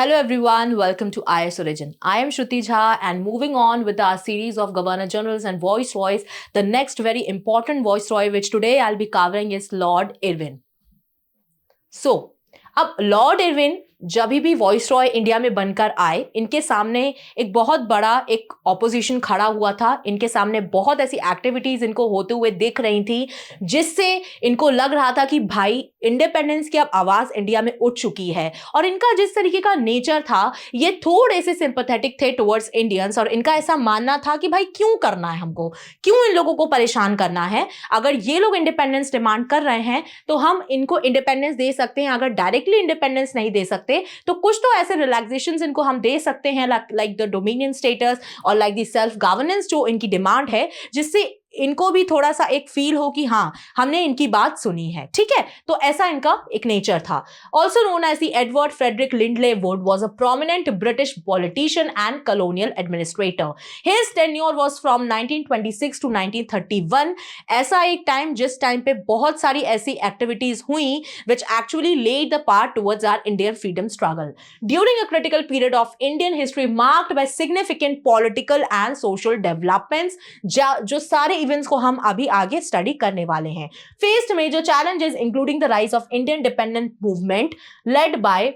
Hello everyone, welcome to IS Origin. I am Shruti Jha and moving on with our series of Governor Generals and Viceroys, the next very important Viceroy which today I'll be covering is Lord Irwin. So, अब Lord Irwin जब भी viceroy India में बनकर आए, इनके सामने एक बहुत बड़ा एक ऑपोजिशन खड़ा हुआ था। इनके सामने बहुत ऐसी एक्टिविटीज इनको होते हुए दिख रही थी जिससे इनको लग रहा था कि भाई इंडिपेंडेंस की अब आवाज इंडिया में उठ चुकी है। और इनका जिस तरीके का नेचर था, ये थोड़े से सिंपैथेटिक थे टुवर्ड्स इंडियंस और इनका ऐसा मानना था कि भाई क्यों करना है हमको, क्यों इन लोगों को परेशान करना है। अगर ये लोग इंडिपेंडेंस डिमांड कर रहे हैं तो हम इनको इंडिपेंडेंस दे सकते हैं। अगर डायरेक्टली इंडिपेंडेंस नहीं दे सकते तो कुछ तो ऐसे रिलैक्सेशंस इनको हम दे सकते हैं, लाइक द डोमिनियन स्टेटस और लाइक द सेल्फ गवर्नेंस जो इनकी डिमांड है, जिससे इनको भी थोड़ा सा एक फील हो कि हाँ हमने इनकी बात सुनी है। ठीक है, तो ऐसा इनका एक नेचर था। Also known as the Edward Frederick Lindley Wood was a prominent British politician and colonial administrator. His tenure was from 1926 to 1931। ऐसा एक टाइम जिस टाइम पे बहुत सारी ऐसी एक्टिविटीज हुई which actually led the part towards our Indian freedom struggle during a critical period of Indian history marked by significant political and social developments, जो सारे इवेंट्स को हम अभी आगे स्टडी करने वाले हैं। Faced major challenges including the rise of Indian dependent movement led by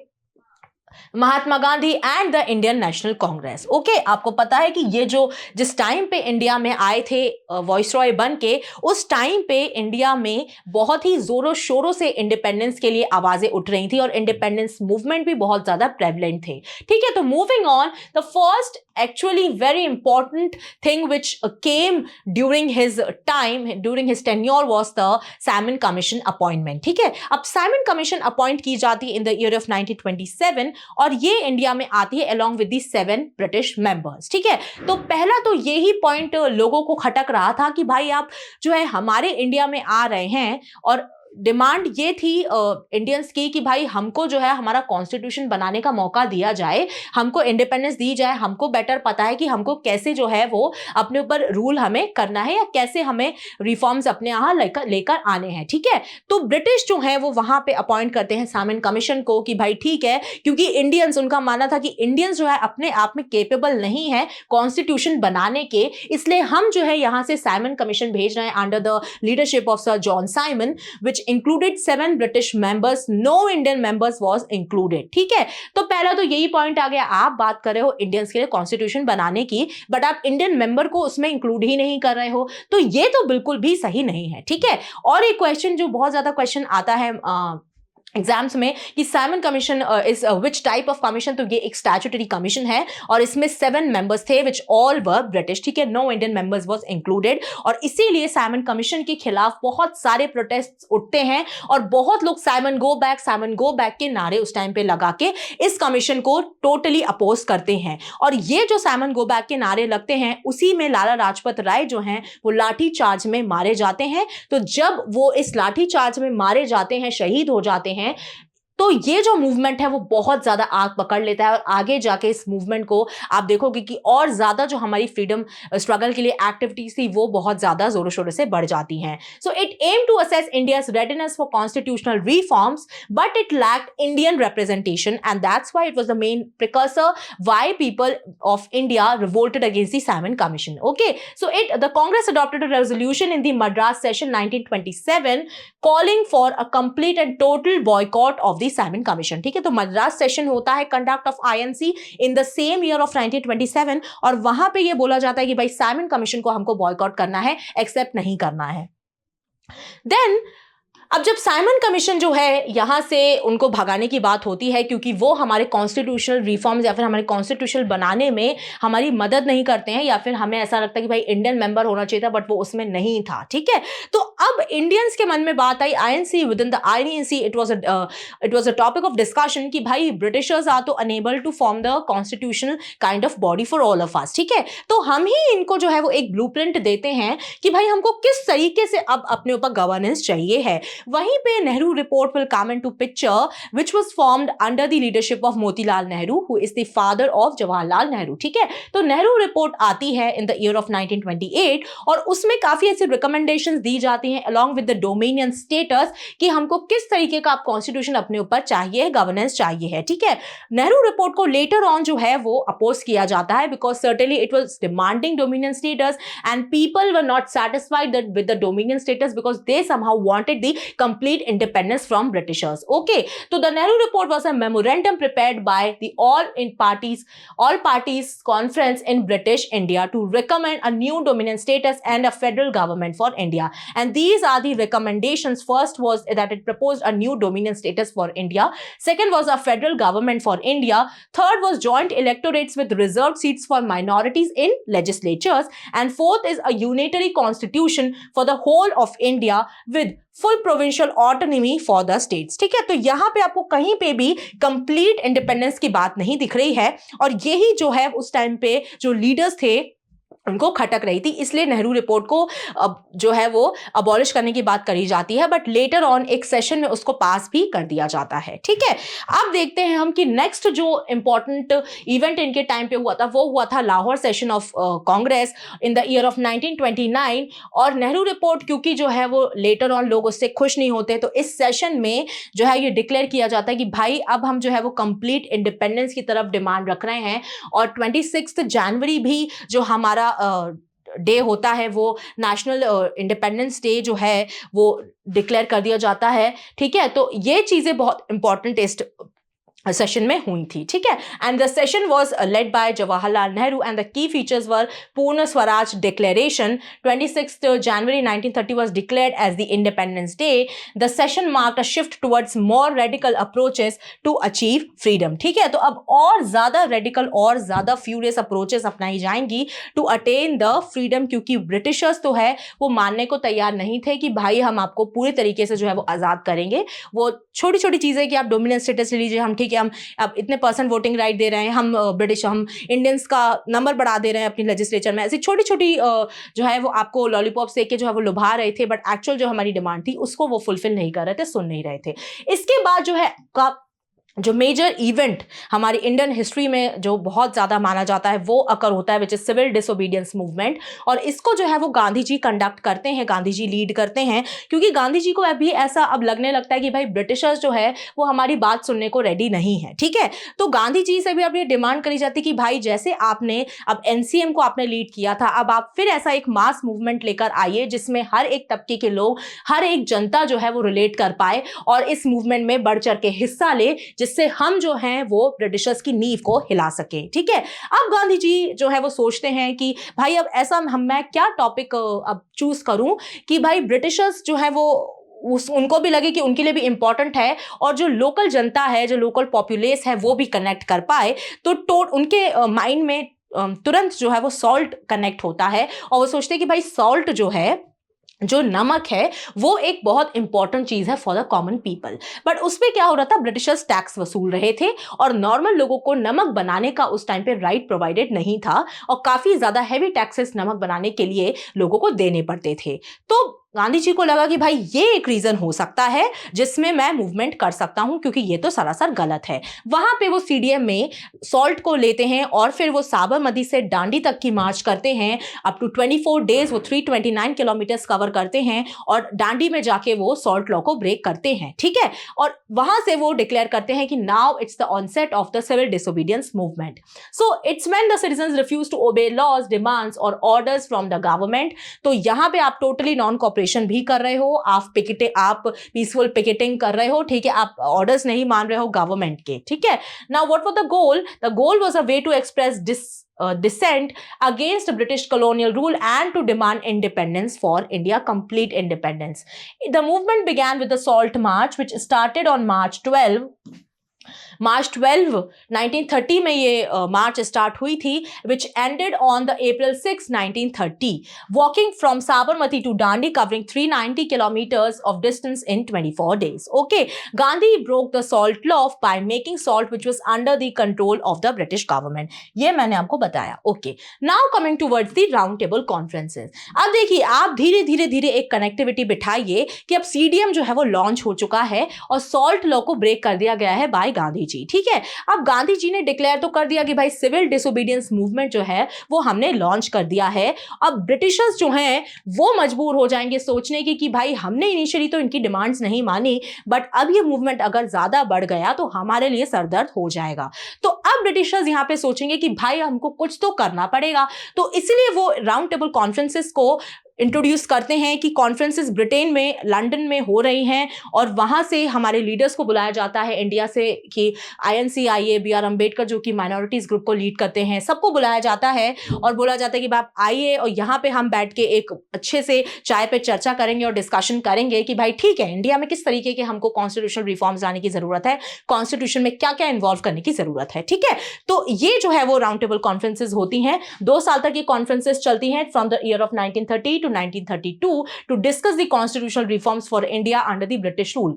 Mahatma Gandhi and the Indian National Congress. Okay, आपको पता है कि ये जो जिस टाइम पे इंडिया में आए थे वॉइसरॉय बन के, उस टाइम पे इंडिया में बहुत ही जोरों शोरों से इंडिपेंडेंस के लिए आवाजें उठ रही थी और इंडिपेंडेंस मूवमेंट भी बहुत ज्यादा प्रेवलेंट थे। ठीक है, तो moving on, the first actually very important thing which came during his time, during his tenure was the Simon Commission appointment. ठीक है, अब Simon Commission appoint की जाती है in the year of 1927 और ये इंडिया में आती है along with the 7 British members. ठीक है, तो पहला तो यही पॉइंट लोगों को खटक रहा था कि भाई आप जो है हमारे इंडिया में आ रहे हैं और डिमांड ये थी इंडियंस की कि भाई हमको जो है हमारा कॉन्स्टिट्यूशन बनाने का मौका दिया जाए, हमको इंडिपेंडेंस दी जाए। हमको बेटर पता है कि हमको कैसे जो है वो अपने ऊपर रूल हमें करना है या कैसे हमें रिफॉर्म्स अपने यहाँ लेकर आने हैं। ठीक है, तो ब्रिटिश जो है वो वहां पे अपॉइंट करते हैं साइमन कमीशन को कि भाई ठीक है, क्योंकि इंडियंस, उनका मानना था कि इंडियंस जो है अपने आप में केपेबल नहीं है कॉन्स्टिट्यूशन बनाने के, इसलिए हम जो है यहाँ से साइमन कमीशन भेज रहे हैं under the leadership of sir John Simon which included 7 British members, no Indian members was included. ठीक है, तो पहला तो यही पॉइंट आ गया, आप बात कर रहे हो इंडियंस के लिए कॉन्स्टिट्यूशन बनाने की, बट आप इंडियन मेंबर को उसमें इंक्लूड ही नहीं कर रहे हो, तो ये तो बिल्कुल भी सही नहीं है। ठीक है, और एक क्वेश्चन जो बहुत ज्यादा क्वेश्चन आता है एग्जाम्स में कि Simon commission is which type of commission, तो ये एक स्टैट्यूटरी कमीशन है और इसमें 7 मेंबर्स थे विच ऑल वर ब्रिटिश। ठीक है, no Indian members was included और इसीलिए साइमन कमीशन के खिलाफ बहुत सारे प्रोटेस्ट उठते हैं और बहुत लोग साइमन गो बैक के नारे उस टाइम पे लगा के इस कमीशन को टोटली अपोज करते हैं। और ये जो साइमन गो बैक के नारे लगते हैं, उसी में लाला लाजपत राय जो हैं वो लाठी चार्ज में मारे जाते हैं। तो जब वो इस लाठी चार्ज में मारे जाते हैं, शहीद हो जाते हैं, तो ये जो मूवमेंट है वो बहुत ज्यादा आग पकड़ लेता है और आगे जाके इस मूवमेंट को आप देखोगे कि और ज्यादा जो हमारी फ्रीडम स्ट्रगल के लिए एक्टिविटीज थी वो बहुत ज्यादा जोरों शोरों से बढ़ जाती हैं। So it aim to assess India's readiness for constitutional reforms but it lacked Indian representation and that's why it was the main precursor why people of India revolted against the Simon Commission. Okay, so the Congress adopted a resolution in the Madras session 1927 calling for a complete and total boycott of the Simon commission. ठीक है, तो Madras session होता है conduct of INC in the same year of 1927 और वहां पे ये बोला जाता है कि भाई साइमन कमीशन को हमको बॉयकॉट करना है, एक्सेप्ट नहीं करना है। देन अब जब साइमन कमीशन जो है यहां से उनको भगाने की बात होती है क्योंकि वो हमारे कॉन्स्टिट्यूशनल रिफॉर्म्स या फिर हमारे कॉन्स्टिट्यूशन बनाने में हमारी मदद नहीं करते हैं या फिर हमें ऐसा लगता है कि भाई इंडियन मेंबर होना चाहिए था बट वो उसमें नहीं था। ठीक है, तो अब इंडियंस के मन में बात आई, INC within the INC it was a topic of discussion कि भाई ब्रिटिशर्स आर तो unable to form the constitutional kind of body for all of us. ठीक है, तो हम ही इनको जो है वो एक ब्लूप्रिंट देते हैं कि भाई हमको किस तरीके से अब अपने ऊपर गवर्नेंस चाहिए है। वहीं पे Nehru report will come into picture which was formed under the leadership of Motilal Nehru who is the father of Jawaharlal Nehru. ठीक है, तो नेहरू रिपोर्ट आती है इन द ईयर ऑफ 1928 और उसमें काफी ऐसी रिकमेंडेशंस दी जाती जाती हैं along with the dominion status कि हमको किस तरीके का कॉन्स्टिट्यूशन अपने ऊपर चाहिए, गवर्नेंस चाहिए है, ठीक है। नेहरू रिपोर्ट को लेटर ऑन जो है वो अपोज किया जाता है because certainly it was demanding dominion status and people were not satisfied with the dominion status because they somehow wanted the complete independence from Britishers. Okay, so the Nehru report was a memorandum prepared by the all parties conference in British India to recommend a new dominion status and a federal government for India. And these are the recommendations. First was that it proposed a new dominion status for India. Second was a federal government for India. Third was joint electorates with reserved seats for minorities in legislatures. And fourth is a unitary constitution for the whole of India with full provincial autonomy for the states. ठीक है, तो यहां पे आपको कहीं पे भी complete independence की बात नहीं दिख रही है और यही जो है उस टाइम पे जो लीडर्स थे उनको खटक रही थी, इसलिए नेहरू रिपोर्ट को अब जो है वो अबॉलिश करने की बात करी जाती है, बट लेटर ऑन एक सेशन में उसको पास भी कर दिया जाता है। ठीक है, अब देखते हैं हम कि नेक्स्ट जो इंपॉर्टेंट इवेंट इनके टाइम पे हुआ था वो हुआ था Lahore session of Congress in the year of 1929। और नेहरू रिपोर्ट क्योंकि जो है वो लेटर ऑन लोग उससे खुश नहीं होते, तो इस सेशन में जो है ये डिक्लेयर किया जाता है कि भाई अब हम जो है वो कंप्लीट इंडिपेंडेंस की तरफ डिमांड रख रहे हैं। और 26 जनवरी भी जो हमारा डे होता है वो नेशनल इंडिपेंडेंस डे जो है वो डिक्लेयर कर दिया जाता है। ठीक है, तो ये चीजें बहुत इंपॉर्टेंट इस सेशन में हुई थी। ठीक है, and the session was led by Jawaharlal Nehru and the key features were Purna Swaraj declaration. 26 January 1930 was declared as the Independence Day. The session marked a shift towards more radical approaches to achieve freedom. ठीक है, तो अब और ज्यादा radical और ज्यादा furious approaches अपनाई जाएंगी टू अटेन द फ्रीडम, क्योंकि ब्रिटिशर्स तो है वो मानने को तैयार नहीं थे कि भाई हम आपको पूरे तरीके से जो है वो आजाद करेंगे। वो छोटी छोटी चीजें कि आप डोमिनेंट स्टेटस ले लीजिए, हम ठीक है हम अब इतने % वोटिंग राइट दे रहे हैं, हम हम इंडियंस का नंबर बढ़ा दे रहे हैं अपनी लेजिस्लेचर में, ऐसी छोटी छोटी जो है वो आपको लॉलीपॉप से के जो है वो लुभा रहे थे, बट एक्चुअल जो हमारी डिमांड थी उसको वो फुलफिल नहीं कर रहे थे, सुन नहीं रहे थे। इसके बाद जो है जो मेजर इवेंट हमारी इंडियन हिस्ट्री में जो बहुत ज़्यादा माना जाता है वो अकर होता है, which is civil disobedience movement. और इसको जो है वो गांधी जी कंडक्ट करते हैं, गांधी जी लीड करते हैं, क्योंकि गांधी जी को अभी ऐसा अब लगने लगता है कि भाई ब्रिटिशर्स जो है वो हमारी बात सुनने को रेडी नहीं है। ठीक है, तो गांधी जी से भी अब ये डिमांड करी जाती कि भाई जैसे आपने अब एनसीएम को आपने लीड किया था, अब आप फिर ऐसा एक मास मूवमेंट लेकर आइए जिसमें हर एक तबके के लोग, हर एक जनता जो है वो रिलेट कर पाए और इस मूवमेंट में बढ़ चढ़ के हिस्सा ले, जिससे हम जो हैं वो ब्रिटिशर्स की नींव को हिला सके। ठीक है, अब गांधी जी जो है वो सोचते हैं कि भाई अब ऐसा मैं क्या टॉपिक अब चूज करूं कि भाई ब्रिटिशर्स जो है वो उनको भी लगे कि उनके लिए भी इंपॉर्टेंट है और जो लोकल जनता है, जो लोकल पॉपुलेस है वो भी कनेक्ट कर पाए। तो उनके माइंड में तुरंत जो है वो सॉल्ट कनेक्ट होता है और वो सोचते हैं कि भाई सॉल्ट जो है, जो नमक है, वो एक बहुत इंपॉर्टेंट चीज है for the common people. But उस पे क्या हो रहा था, ब्रिटिशर्स टैक्स वसूल रहे थे और नॉर्मल लोगों को नमक बनाने का उस टाइम पे राइट प्रोवाइडेड नहीं था और काफी ज्यादा हैवी टैक्सेस नमक बनाने के लिए लोगों को देने पड़ते थे। तो गांधी जी को लगा कि भाई ये एक रीजन हो सकता है जिसमें मैं मूवमेंट कर सकता हूं, क्योंकि ये तो सरासर गलत है। वहां पे वो सीडीएम में सॉल्ट को लेते हैं और फिर वो साबरमती से दांडी तक की मार्च करते हैं। अप टू 24 डेज वो 329 किलोमीटर्स कवर करते हैं और दांडी में जाके वो सॉल्ट लॉ को ब्रेक करते हैं। ठीक है, और वहां से वो डिक्लेयर करते हैं कि now it's the onset of the civil disobedience movement. So it's when the citizens refuse to obey laws, demands और ऑर्डर्स फ्रॉम द गवर्नमेंट। तो यहां पे आप टोटली नॉन कॉपरेशन भी कर रहे हो, आप पीसफुल पिकेटिंग कर रहे हो। ठीक है, आप ऑर्डर्स नहीं मान रहे हो गवर्नमेंट के। ठीक है, now what was the goal? The goal was a way to express dissent against British colonial rule and to demand independence for India, complete independence. The movement began with the Salt March, which started on March 12, 1930 में ये मार्च start हुई थी, which ended on the April 6, 1930, walking from Sabarmati to Dandi covering 390 kilometres of distance in 24 days. Okay, Gandhi broke the salt law by making salt which was under the control of the British government. ये मैंने आपको बताया। Okay, now coming towards the round table conferences. अब देखिए, आप धीरे धीरे एक कनेक्टिविटी बिठाइए कि अब सीडीएम जो है वो लॉन्च हो चुका है और सॉल्ट लॉ को ब्रेक कर दिया गया है बाय गांधी जी। ठीक है, अब गांधी जी ने डिक्लेयर तो कर दिया कि भाई सिविल डिसोबीडियंस मूवमेंट जो है वो हमने लॉन्च कर दिया है। अब ब्रिटिशर्स जो हैं वो मजबूर हो जाएंगे सोचने की कि भाई हमने इनिशियली तो इनकी डिमांड्स नहीं मानी, बट अब ये मूवमेंट अगर ज्यादा बढ़ गया तो हमारे लिए सरदर्द हो जाएगा। तो अब ब्रिटिशर्स यहां पे सोचेंगे कि भाई हमको कुछ तो करना पड़ेगा, तो इसलिए वो राउंड टेबल कॉन्फ्रेंसेस को इंट्रोड्यूस करते हैं कि कॉन्फ्रेंसेस ब्रिटेन में, लंदन में हो रही हैं और वहां से हमारे लीडर्स को बुलाया जाता है इंडिया से, कि INC बी आर अम्बेडकर जो कि माइनॉरिटीज ग्रुप को लीड करते हैं, सबको बुलाया जाता है और बोला जाता है कि आप आइए और यहाँ पे हम बैठ के एक अच्छे से चाय पे चर्चा करेंगे और डिस्कशन करेंगे कि भाई ठीक है इंडिया में किस तरीके के हमको कॉन्स्टिट्यूशनल रिफॉर्म्स लाने की जरूरत है, कॉन्स्टिट्यूशन में क्या क्या इन्वॉल्व करने की जरूरत है। ठीक है, तो ये जो है वो राउंड टेबल कॉन्फ्रेंसेस होती हैं, 2 साल तक ये कॉन्फ्रेंसेस चलती हैं from the year of 1930 to 1932 to discuss the constitutional reforms for India under the British rule.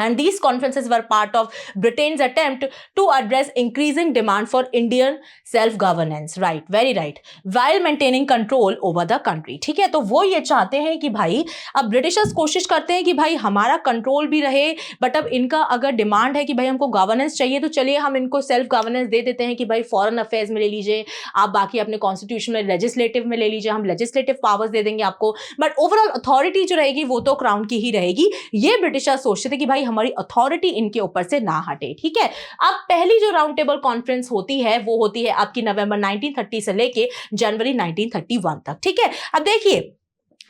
And these conferences were part of Britain's attempt to address increasing demand for Indian self-governance. Right, very right. While maintaining control over the country. ठीक है, तो वो ये चाहते हैं कि भाई अब ब्रिटिशर्स कोशिश करते हैं कि भाई हमारा कंट्रोल भी रहे, बट अब इनका अगर डिमांड है कि भाई हमको गवर्नेंस चाहिए तो चलिए हम इनको सेल्फ गवर्नेंस दे देते हैं कि भाई फॉरेन अफेयर्स में ले लीजिए आप, बाकी अपने कॉन्स्टिट्यूशन में लेजिस्लेटिव में ले लीजिए, हम लेजिस्लेटिव पावर्स दे देंगे आपको, बट ओवरऑल अथॉरिटी जो रहेगी वो तो क्राउन की ही रहेगी। ये ब्रिटिशर्स सोचते थे कि भाई हमारी अथॉरिटी इनके ऊपर से ना हटे। ठीक है, अब पहली जो राउंड टेबल कॉन्फ्रेंस होती है वो होती है आपकी नवंबर 1930 से लेके जनवरी 1931 तक। ठीक है, अब देखिए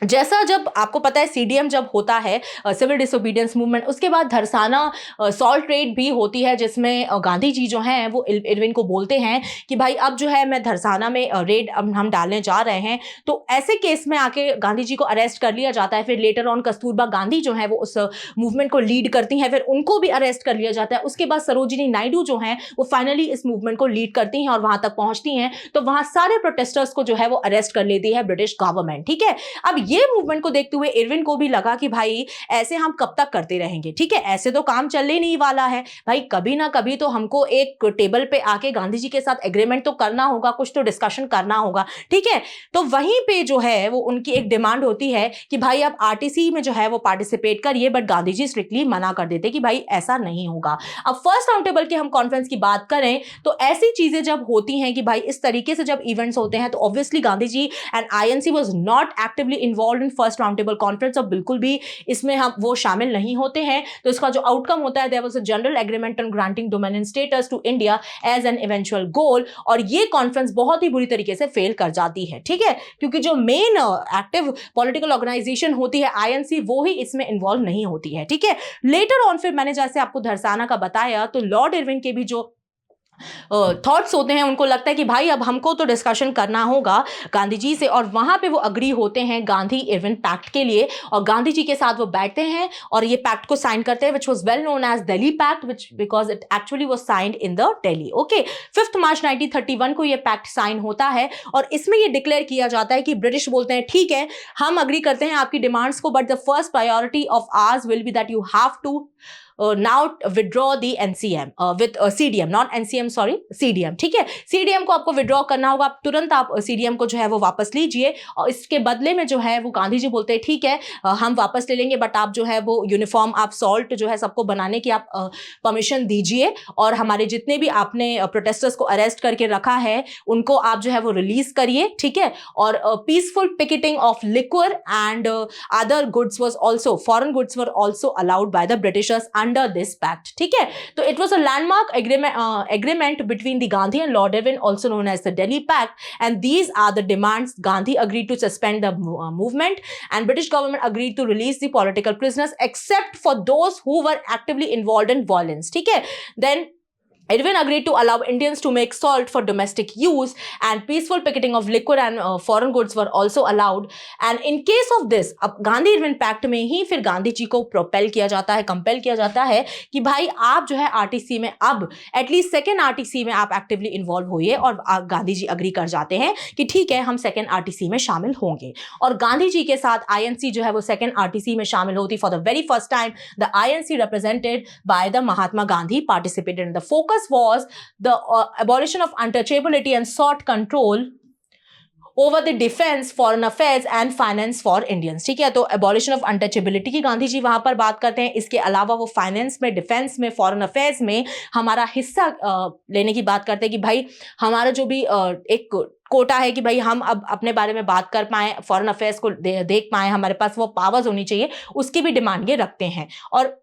जैसा जब आपको पता है CDM जब होता है सिविल डिसोबीडियंस मूवमेंट, उसके बाद धरसाना सॉल्ट रेड भी होती है जिसमें गांधी जी जो हैं वो इरविन को बोलते हैं कि भाई अब जो है मैं धरसाना में रेड हम डालने जा रहे हैं, तो ऐसे केस में आके गांधी जी को अरेस्ट कर लिया जाता है। फिर लेटर ऑन कस्तूरबा गांधी जो है वो उस मूवमेंट को लीड करती हैं, फिर उनको भी अरेस्ट कर लिया जाता है। उसके बाद सरोजिनी नायडू जो हैं वो फाइनली इस मूवमेंट को लीड करती हैं और वहां तक पहुंचती हैं, तो वहां सारे प्रोटेस्टर्स को जो है वो अरेस्ट कर लेती है ब्रिटिश गवर्नमेंट। ठीक है, अब ये मूवमेंट को देखते हुए इरविन को भी लगा कि भाई ऐसे हम कब तक करते रहेंगे, ठीक है, ऐसे तो काम चलने नहीं वाला है भाई, कभी ना कभी तो हमको एक टेबल पे आके गांधी जी के साथ एग्रीमेंट तो करना होगा, कुछ तो डिस्कशन करना होगा। ठीक है, तो वहीं पे जो है वो उनकी एक डिमांड होती है कि भाई आप RTC में जो है वो पार्टिसिपेट करिए, बट गांधी जी स्ट्रिक्टली मना कर देते कि भाई ऐसा नहीं होगा। अब फर्स्ट राउंड टेबल की हम कॉन्फ्रेंस की बात करें तो ऐसी चीजें जब होती हैं कि भाई इस तरीके से जब इवेंट्स होते हैं तो obviously Gandhi ji and INC was not actively involve in first round table conference, और बिल्कुल भी इसमें हम वो शामिल नहीं होते हैं। तो इसका जो आउटकम होता है, there was a general agreement on granting dominion status to India as an eventual goal, और ये कॉन्फ्रेंस बहुत ही बुरी तरीके से फेल कर जाती है। ठीक है, क्योंकि जो मेन एक्टिव पॉलिटिकल ऑर्गेनाइजेशन होती है INC, वो ही इसमें इन्वॉल्व नहीं होती है। ठीक है, लेटर ऑन फिर मैंने जैसे आपको धरसाना का बताया, तो लॉर्ड इरविन के भी जो थॉट्स होते हैं, उनको लगता है कि भाई अब हमको तो डिस्कशन करना होगा गांधी जी से, और वहां पे वो अग्री होते हैं गांधी इरविन पैक्ट के लिए, और गांधी जी के साथ वो बैठते हैं और ये पैक्ट को साइन करते हैं, which was well known as Delhi pact, which because it actually was signed in the Delhi. Okay, 5 मार्च 1931 को ये पैक्ट साइन होता है, और इसमें ये डिक्लेयर किया जाता है कि ब्रिटिश बोलते हैं ठीक है हम अग्री करते हैं आपकी डिमांड्स को, but the first priority of ours will be that you have to now withdraw the NCM with CDM, not NCM, sorry, CDM। ठीक है, CDM को आपको विड्रॉ करना होगा, आप तुरंत आप CDM को जो है वो वापस लीजिए, और इसके बदले में जो है वो गांधी जी बोलते हैं ठीक है हम वापस ले लेंगे, बट आप जो है वो यूनिफॉर्म, आप सॉल्ट जो है सबको बनाने की आप परमिशन दीजिए, और हमारे जितने भी आपने प्रोटेस्टर्स को अरेस्ट करके रखा है उनको आप जो है वो रिलीज करिए। ठीक है, और peaceful picketing of liquor and other goods was also, foreign goods were also allowed by the Britishers under this pact। ठीक है, तो it was a landmark agreement between the Gandhi and Lord Irwin, also known as the Delhi Pact, and these are the demands. Gandhi agreed to suspend the movement, and British government agreed to release the political prisoners except for those who were actively involved in violence। ठीक है, then Irwin agreed to allow Indians to make salt for domestic use, and peaceful picketing of liquor and foreign goods were also allowed। And in case of this, अब Gandhi Irwin pact में ही फिर गांधी जी को propel किया जाता है, compel किया जाता है कि भाई आप जो है RTC में अब एटलीस्ट सेकेंड RTC में आप एक्टिवली इन्वॉल्व होइए, और गांधी जी अग्री कर जाते हैं कि ठीक है हम सेकेंड RTC में शामिल होंगे, और गांधी जी के साथ INC जो है वो सेकेंड RTC में शामिल होती। For the very first time the INC represented by the Mahatma Gandhi participated in the focus was the abolition of untouchability and sought control over the defence, foreign affairs and finance for Indians. ठीक है, तो abolition of untouchability की गांधी जी वहां पर बात करते हैं। इसके अलावा वो फाइनेंस में, डिफेंस में, फॉरेन अफेयर्स में हमारा हिस्सा लेने की बात करते हैं कि भाई हमारा जो भी एक कोटा है कि भाई हम अब अपने बारे में बात कर पाएं, फॉरेन अफेयर्स को देख पाएं, हमारे पास वो पावर्स होनी चाहिए, उसकी भी डिमांड ये रखते हैं। और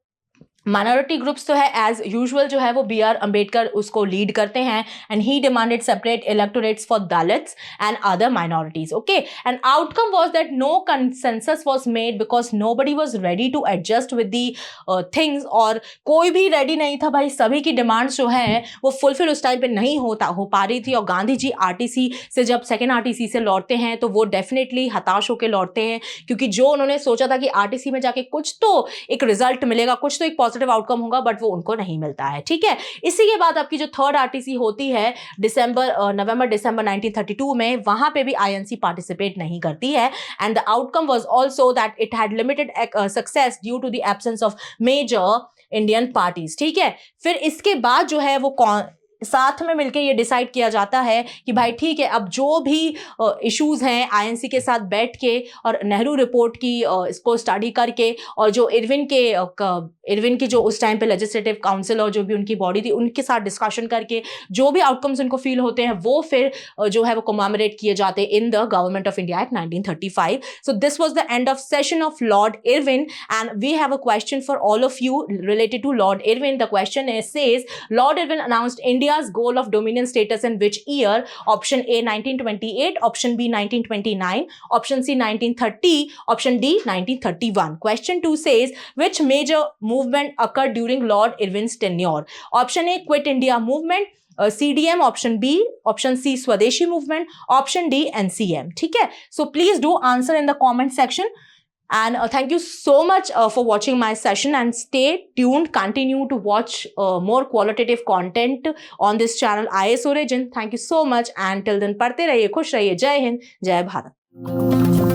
माइनॉरिटी ग्रुप्स तो है एज यूजुअल जो है वो बी आर अम्बेडकर उसको लीड करते हैं, and he demanded separate electorates for Dalits and other minorities. Okay, and outcome was that no consensus was made because nobody was ready to adjust with the things, और कोई भी ready नहीं था भाई, सभी की डिमांड्स जो है वो फुलफिल उस टाइम पे नहीं हो पा रही थी। और गांधी जी आरटीसी से जब सेकेंड आरटीसी से लौटते हैं तो वो डेफिनेटली हताश होकर लौटते हैं, क्योंकि जो उन्होंने सोचा था कि आरटीसी में जाके कुछ तो एक रिजल्ट मिलेगा, कुछ तो एक पॉजिटिव आउटकम होगा, बट वो उनको नहीं मिलता है। ठीक है, इसी के बाद आपकी जो थर्ड आरटीसी होती है नवंबर दिसंबर 1932 में, वहां पे भी आईएनसी पार्टिसिपेट नहीं करती है, and the outcome was also that it had limited success due to the absence of major Indian parties. ठीक है, फिर इसके बाद जो है वो साथ में मिलकर ये डिसाइड किया जाता है कि भाई ठीक है, अब जो भी इश्यूज हैं आईएनसी के साथ बैठ के और नेहरू रिपोर्ट की इसको स्टडी करके, और जो इरविन की जो उस टाइम पे लेजिस्लेटिव काउंसिल और जो भी उनकी बॉडी थी उनके साथ डिस्कशन करके जो भी आउटकम्स उनको फील होते हैं वो फिर जो है वो कमेमोरेट किए जाते हैं in the government of India act 1935। So this was the end of session of Lord Irwin, and we have a question for all of you related to Lord Irwin. The question says Lord Irwin announced India's goal of dominion status in which year? Option A 1928, option B 1929, option C 1930, option D 1931. Question 2 says which major movement occurred during Lord Irwin's tenure? Option A Quit India movement, CDM, option B, option C Swadeshi movement, option D NCM. ठीक है, so please do answer in the comment section. And thank you so much for watching my session, and stay tuned, continue to watch more qualitative content on this channel IAS Origin. Thank you so much, and till then पढ़ते रहिए, खुश रहिए। जय हिंद, जय भारत।